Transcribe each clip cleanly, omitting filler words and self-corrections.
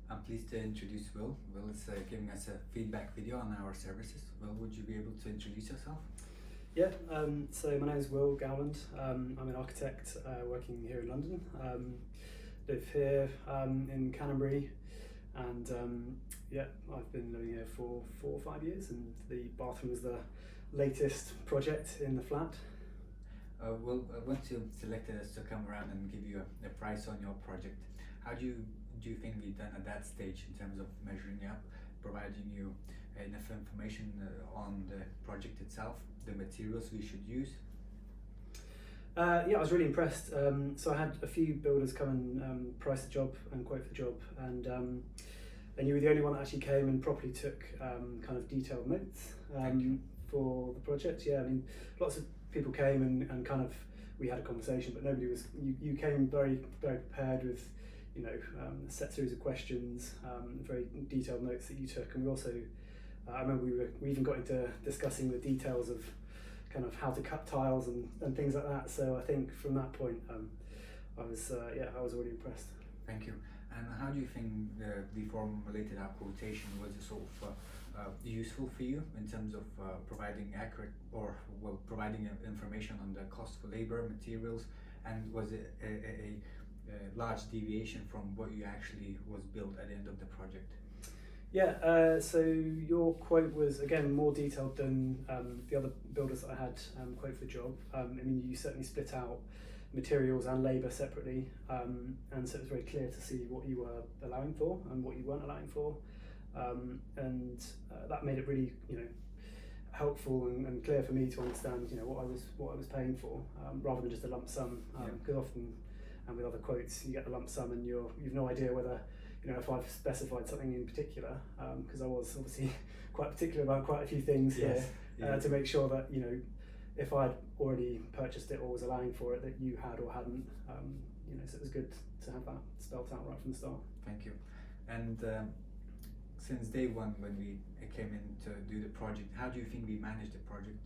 I'm pleased to introduce Will. Will is giving us a feedback video on our services. Will, would you be able to introduce yourself? Yeah, so my name is Will Gowland. I'm an architect working here in London. Live here in Canterbury, and I've been living here for 4 or 5 years, and the bathroom is the latest project in the flat. Once you selected us to come around and give you a price on your project, how do you think we've done at that stage in terms of measuring up, providing you enough information on the project itself, the materials we should use? I was really impressed. So I had a few builders come and price the job and quote for the job, and you were the only one that actually came and properly took kind of detailed notes for the project. Yeah, I mean, lots of people came and kind of, we had a conversation, but nobody was, you came very, very prepared with, a set series of questions, very detailed notes that you took. And we also, I remember we even got into discussing the details of kind of how to cut tiles and things like that. So I think from that point, I was already impressed. Thank you. And how do you think the formulated out quotation was sort of useful for you in terms of providing accurate providing information on the cost for labor, materials, and was it a large deviation from what you actually was built at the end of the project? Yeah, so your quote was again more detailed than the other builders that I had quote for the job. I mean, you certainly split out materials and labour separately, and so it was very clear to see what you were allowing for and what you weren't allowing for, and that made it really, helpful and clear for me to understand, what I was paying for, rather than just a lump sum. Because often, and with other quotes, you get the lump sum and you've no idea whether, if I've specified something in particular, because I was obviously quite particular about quite a few things here, to make sure that, if I'd already purchased it or was allowing for it, that you had or hadn't, so it was good to have that spelt out right from the start. Thank you. And since day one, when we came in to do the project, how do you think we managed the project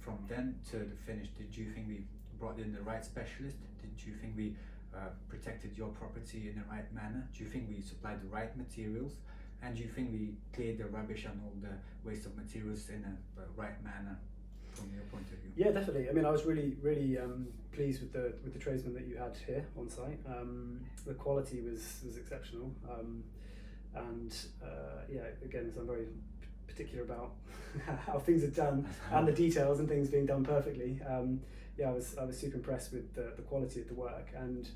from then to the finish? Did you think we brought in the right specialist? Did you think we protected your property in the right manner? Do you think we supplied the right materials? And do you think we cleared the rubbish and all the waste of materials in a right manner from your point of view? Yeah, definitely. I mean, I was really pleased with the tradesmen that you had here on site. The quality was exceptional, and again, so I'm very particular about how things are done and the details and things being done perfectly. I was super impressed with the quality of the work, and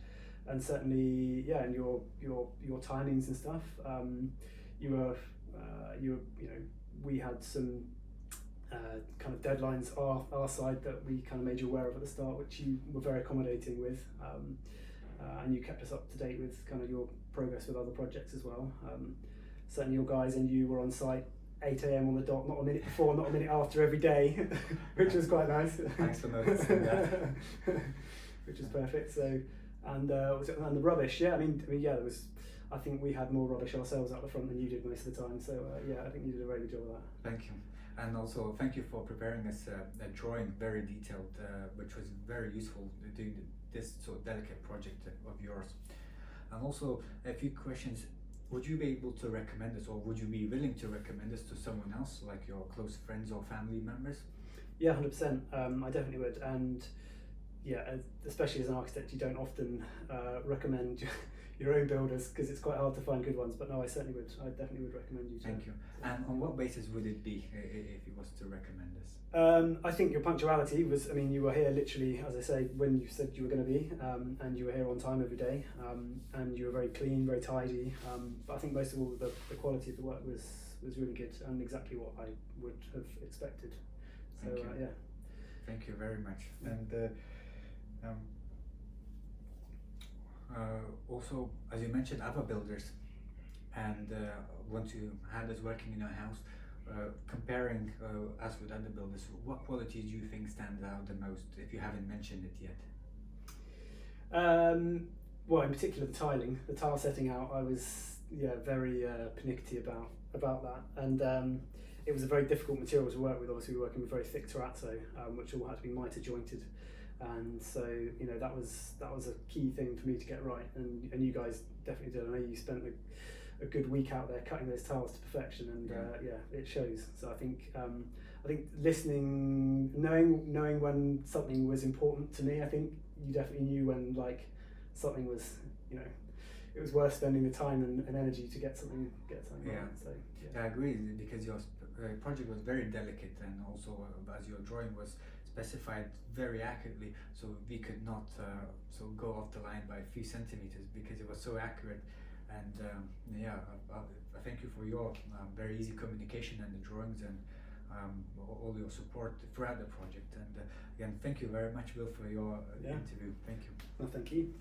certainly and your timings and stuff. We had some kind of deadlines our side that we kind of made you aware of at the start, which you were very accommodating with, and you kept us up to date with kind of your progress with other projects as well. Certainly your guys and you were on site 8 AM on the dot, not a minute before, not a minute after every day, which was quite nice. Thanks for noticing that. Which was perfect. So, and the rubbish, there was, I think we had more rubbish ourselves out the front than you did most of the time. So I think you did a very good job of that. Thank you. And also thank you for preparing us a drawing, very detailed, which was very useful doing this sort of delicate project of yours. And also a few questions. Would you be able to recommend us, or would you be willing to recommend us to someone else, like your close friends or family members? Yeah, 100%. I definitely would. And especially as an architect, you don't often recommend your own builders because it's quite hard to find good ones. But no, I certainly would. I definitely would recommend you to. Thank you. And on what basis would it be if you was to recommend us? I think your punctuality was, you were here literally, as I say, when you said you were going to be, and you were here on time every day, and you were very clean, very tidy. But I think most of all, the quality of the work was really good and exactly what I would have expected. So, Thank you. Thank you very much. And also, as you mentioned, other builders, and once you had us working in your house, comparing us with other builders, what qualities do you think stand out the most, if you haven't mentioned it yet? Well, in particular, the tiling, the tile setting out, I was very pernickety about that, and it was a very difficult material to work with. Obviously, we were working with very thick terrazzo, which all had to be mitre jointed, and so that was a key thing for me to get right, and you guys definitely did. I know you spent a good week out there cutting those tiles to perfection, and it shows. So I think listening, knowing when something was important to me. I think you definitely knew when like something was, you know, it was worth spending the time and energy to get something Yeah. right. So I agree, because your project was very delicate, and also as your drawing was specified very accurately, so we could not go off the line by a few centimeters because it was so accurate. And I thank you for your very easy communication and the drawings, and all your support throughout the project. And again, thank you very much, Will, for your interview. Thank you. Well, thank you.